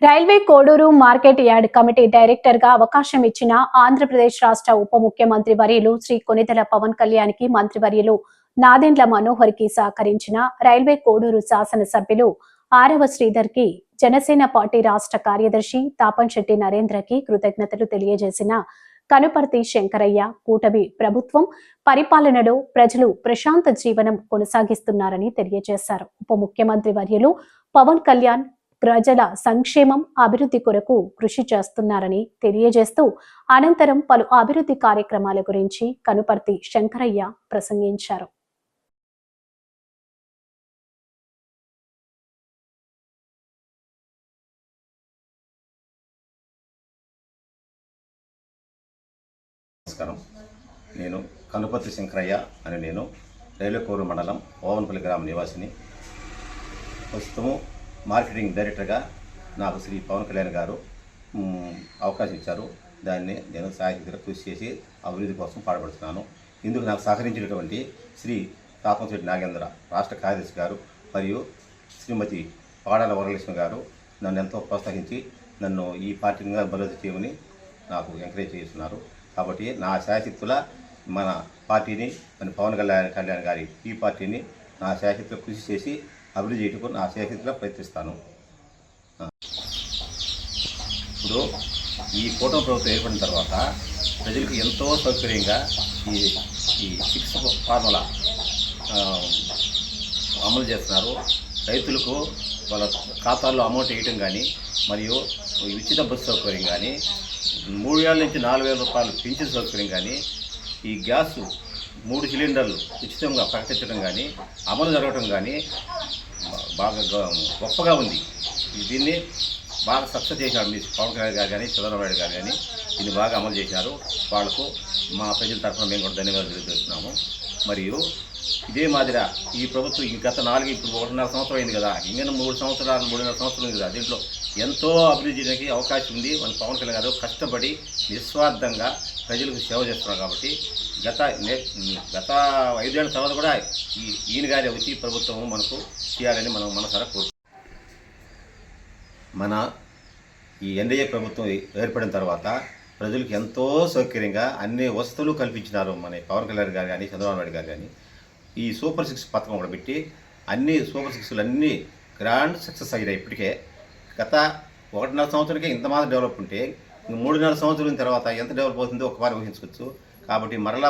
Railway Koduru market yard committee director గా అవకాశం ఇచ్చిన ఆంధ్రప్రదేశ్ రాష్ట్ర ఉప ముఖ్యమంత్రి వర్యులు శ్రీ కొనిదెల పవన్ కళ్యాణ్ కి మంత్రివర్యులు నాదెండ్ల మనోహర్ కి సహకరించిన రైల్వే కోడూరు శాసనసభ్యులు ఆరవ శ్రీధర్ కి జనసేన పార్టీ రాష్ట్ర కార్యదర్శి తాపంశెట్టి నరేంద్ర కి కృతజ్ఞతలు తెలియజేసిన కనుపర్తి శంకరయ్య కూటమి ప్రభుత్వం పరిపాలనలో ప్రజలు ప్రశాంత జీవనం కొనసాగిస్తున్నారని తెలియజేశారు. ఉప ముఖ్యమంత్రి వర్యులు పవన్ కళ్యాణ్ ప్రజల సంక్షేమం అభివృద్ధి కొరకు కృషి చేస్తున్నారని తెలియజేస్తూ అనంతరం పలు అభివృద్ధి కార్యక్రమాల గురించి కనుపర్తి శంకరయ్య ప్రసంగించారు. నమస్కారం. నేను కనుపర్తి శంకరయ్య అని నేను రైల్వే కోడూరు మండలం ఓవన్పల్లి గ్రామ నివాసిని. ప్రస్తుతం మార్కెటింగ్ డైరెక్టర్గా నాకు శ్రీ పవన్ కళ్యాణ్ గారు అవకాశం ఇచ్చారు. దాన్ని నేను సాయశక్తిగా కృషి చేసి అభివృద్ధి కోసం పాటుపడుతున్నాను. ఇందుకు నాకు సహకరించినటువంటి శ్రీ తాపంశెట్టి నాగేంద్ర రాష్ట్ర కార్యదర్శి గారు మరియు శ్రీమతి పాడాల వరలక్ష్మి గారు నన్ను ఎంతో ప్రోత్సహించి నన్ను ఈ పార్టీని బలోపేతం చేయమని నాకు ఎంకరేజ్ చేస్తున్నారు. కాబట్టి నా శాయశక్తుల మన పార్టీని మన పవన్ కళ్యాణ్ గారి ఈ పార్టీని నా శాయశక్తులు కృషి చేసి అభివృద్ధి చేయటకు నా శాయశక్తిలో ప్రయత్నిస్తాను. ఇప్పుడు ఈ కూటమి ప్రభుత్వం ఏర్పడిన తర్వాత ప్రజలకు ఎంతో సౌకర్యంగా ఈ 6 ఫార్ములా అమలు చేస్తున్నారు. రైతులకు వాళ్ళ ఖాతాల్లో అమౌంట్ వేయటం కానీ మరియు ఉచిత బస్సు సౌకర్యం కానీ 3,000 నుంచి 4,000 రూపాయలు పింఛన్ సౌకర్యం కానీ ఈ గ్యాసు 3 సిలిండర్లు ఉచితంగా ప్రకటించడం కానీ అమలు జరగడం కానీ బాగా గొప్పగా ఉంది. దీన్ని బాగా సక్సెస్ చేశారు మీ పవన్ కళ్యాణ్ గారు కానీ చంద్రబాబు నాయుడు గారు కానీ దీన్ని బాగా అమలు చేశారు. వాళ్లకు మా ప్రజల తరఫున మేము కూడా ధన్యవాదాలు తెలియజేస్తున్నాము. మరియు ఇదే మాదిరిగా ఈ ప్రభుత్వం గత 1.5 సంవత్సరం అయింది కదా, ఇంకా 3 సంవత్సరాలు 3.5 సంవత్సరం ఉంది కదా, దీంట్లో ఎంతో అభివృద్ధి చేయడానికి అవకాశం ఉంది. మన పవన్ కళ్యాణ్ గారు కష్టపడి నిస్వార్థంగా ప్రజలకు సేవ చేస్తున్నారు. కాబట్టి గత 5 ఏళ్ల తర్వాత కూడా ఈయన గారి వచ్చి ప్రభుత్వం మనకు చేయాలని మనం మనసారా కోరుకుంటున్నాం. మన ఈ ఎన్డీఏ ప్రభుత్వం ఏర్పడిన తర్వాత ప్రజలకు ఎంతో సౌకర్యంగా అన్ని వసతులు కల్పించినారు. మన పవన్ కళ్యాణ్ గారు కానీ చంద్రబాబు నాయుడు గారు కానీ ఈ సూపర్ 6 పథకం కూడా పెట్టి అన్ని సూపర్ 6లు అన్నీ గ్రాండ్ సక్సెస్ అయ్యాయి. ఇప్పటికే గత 1.5 సంవత్సరానికి ఇంత మాత్రం డెవలప్ ఉంటే 3.5 సంవత్సరాల తర్వాత ఎంత డెవలప్ అవుతుందో ఒకవారు ఊహించుకోవచ్చు. కాబట్టి మరలా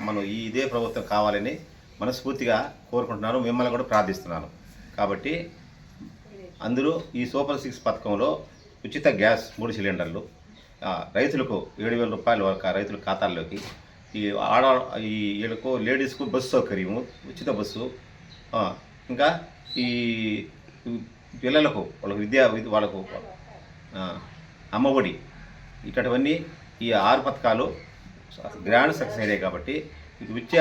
మనం ఇదే ప్రభుత్వం కావాలని మనస్ఫూర్తిగా కోరుకుంటున్నాను, మిమ్మల్ని కూడా ప్రార్థిస్తున్నాను. కాబట్టి అందులో ఈ సూపర్ 6 పథకంలో ఉచిత గ్యాస్ 3 సిలిండర్లు, రైతులకు 7,000 రూపాయల వరకు రైతుల ఖాతాల్లోకి, ఈ వీళ్ళకు లేడీస్కు బస్సు సౌకర్యము ఉచిత బస్సు, ఇంకా ఈ పిల్లలకు వాళ్ళకు అమ్మఒడి, ఇటువంటివన్నీ ఈ 6 పథకాలు గ్రాండ్ సక్సెస్ అయ్యాయి. కాబట్టి వచ్చే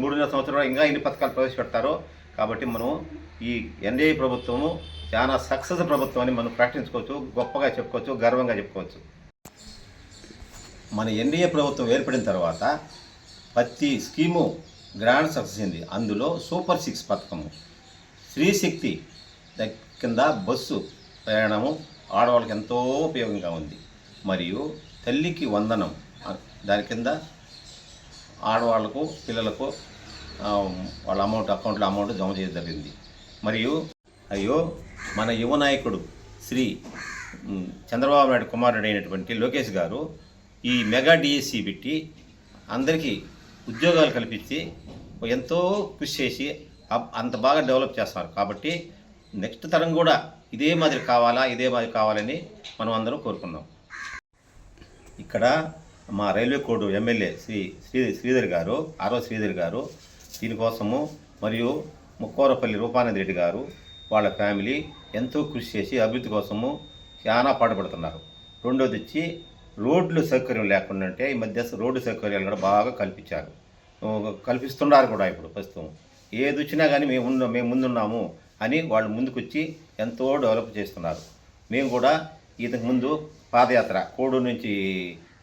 3.5 సంవత్సరాలు ఇంకా ఎన్ని పథకాలు ప్రవేశపెడతారో. కాబట్టి మనం ఈ ఎన్డీఏ ప్రభుత్వము చాలా సక్సెస్ ప్రభుత్వం అని మనం ప్రకటించుకోవచ్చు, గొప్పగా చెప్పుకోవచ్చు, గర్వంగా చెప్పుకోవచ్చు. మన ఎన్డీఏ ప్రభుత్వం ఏర్పడిన తర్వాత ప్రతి స్కీము గ్రాండ్ సక్సెస్ అయింది. అందులో సూపర్ 6 పథకము స్త్రీశక్తి కింద బస్సు ప్రయాణము ఆడవాళ్ళకి ఎంతో ఉపయోగంగా ఉంది. మరియు తల్లికి వందనం దాని కింద ఆడవాళ్లకు పిల్లలకు వాళ్ళ అకౌంట్లో అమౌంట్ జమ చేయడం జరిగింది. మరియు మన యువ నాయకుడు శ్రీ చంద్రబాబు నాయుడు కుమారుడు అయినటువంటి లోకేష్ గారు ఈ మెగా డిఎస్సి పెట్టి అందరికీ ఉద్యోగాలు కల్పించి ఎంతో కృషి చేసి అంత బాగా డెవలప్ చేస్తున్నారు. కాబట్టి నెక్స్ట్ తరం కూడా ఇదే మాదిరి కావాలని మనం అందరం కోరుకుందాం. ఇక్కడ మా రైల్వే కోడూరు ఎమ్మెల్యే శ్రీధర్ గారు, ఆరవ శ్రీధర్ గారు దీనికోసము, మరియు ముక్కోరపల్లి రూపానంద రెడ్డి గారు వాళ్ళ ఫ్యామిలీ ఎంతో కృషి చేసి అభివృద్ధి కోసము చాలా పాటుపడుతున్నారు. రెండోది వచ్చి రోడ్లు సౌకర్యం లేకుండా ఉంటే ఈ మధ్య రోడ్డు సౌకర్యాలు కూడా బాగా కల్పిస్తున్నారు కూడా. ఇప్పుడు ప్రస్తుతం ఏది వచ్చినా కానీ మేము ముందున్నాము అని వాళ్ళు ముందుకొచ్చి ఎంతో డెవలప్ చేస్తున్నారు. మేము కూడా ఇంతకు ముందు పాదయాత్ర కోడూరు నుంచి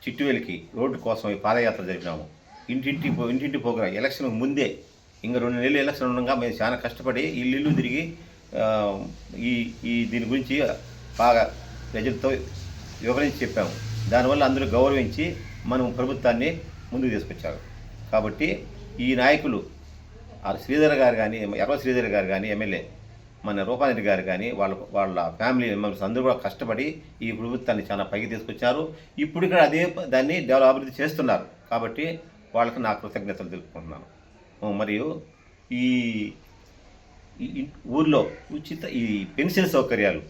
చిట్టువేలికి రోడ్డు కోసం ఈ పాదయాత్ర జరిపినాము. ఇంటింటి ప్రోగ్రాం ఎలక్షన్ ముందే ఇంకా 2 నెలలు ఎలక్షన్ ఉండగా మేము చాలా కష్టపడి ఇల్లు తిరిగి దీని గురించి బాగా ప్రజలతో వివరించి చెప్పాము. దానివల్ల అందరూ గౌరవించి మనం ప్రభుత్వాన్ని ముందుకు తీసుకొచ్చారు. కాబట్టి ఈ నాయకులు శ్రీధర్ గారు కానీ, ఎర్ర శ్రీధర్ గారు కానీ, ఎమ్మెల్యే మన రూపారెడ్డి గారు కానీ, వాళ్ళ ఫ్యామిలీ మెంబర్స్ అందరూ కూడా కష్టపడి ఈ ప్రభుత్వాన్ని చాలా పైకి తీసుకొచ్చారు. ఇప్పుడు ఇక్కడ అదే దాన్ని అభివృద్ధి చేస్తున్నారు. కాబట్టి వాళ్ళకి నా కృతజ్ఞతలు తెలుపుకుంటున్నాను. మరియు ఈ ఊర్లో ఉచిత ఈ పెన్షన్ సౌకర్యాలు,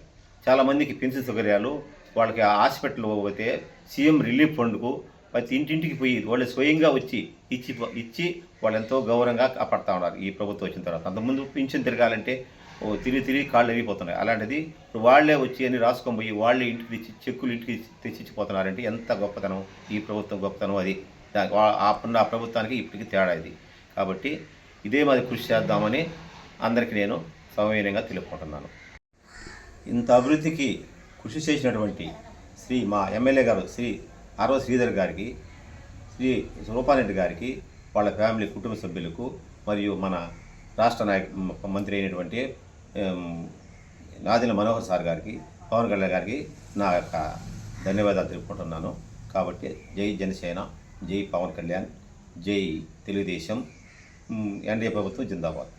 చాలామందికి పెన్షన్ సౌకర్యాలు, వాళ్ళకి హాస్పిటల్ పోతే సీఎం రిలీఫ్ ఫండ్కు ప్రతి ఇంటింటికి పోయి వాళ్ళు స్వయంగా వచ్చి ఇచ్చి వాళ్ళు ఎంతో గౌరవంగా కాపాడుతూ ఉన్నారు ఈ ప్రభుత్వం వచ్చిన తర్వాత. అంతకుముందు పింఛన్ తిరగాలంటే తిరిగి కాళ్ళు ఎరిగిపోతున్నాయి. అలాంటిది ఇప్పుడు వాళ్ళే వచ్చి అని రాసుకొని పోయి వాళ్ళే ఇంటికి తెచ్చి చెక్కులు ఇంటికి తెచ్చిచ్చిపోతున్నారంటే ఎంత గొప్పతనం ఈ ప్రభుత్వం గొప్పతనం. అది ఆ ప్రభుత్వానికి ఇప్పటికీ తేడా ఇది. కాబట్టి ఇదే మాది కృషి చేద్దామని అందరికీ నేను సవినయంగా తెలుపుకుంటున్నాను. ఇంత అభివృద్ధికి కృషి చేసినటువంటి మా ఎమ్మెల్యే గారు శ్రీ ఆర్వ శ్రీధర్ గారికి, శ్రీ రూపారెడ్డి గారికి, వాళ్ళ ఫ్యామిలీ కుటుంబ సభ్యులకు, మరియు మన రాష్ట్ర మంత్రి అయినటువంటి నాదెండ్ల మనోహర్ సార్ గారికి, పవన్ కళ్యాణ్ గారికి నా యొక్క ధన్యవాదాలు తెలుపుకుంటున్నాను. కాబట్టి జై జనసేన, జై పవన్ కళ్యాణ్, జై తెలుగుదేశం, ఎన్డీఏ ప్రభుత్వం జిందాబాద్.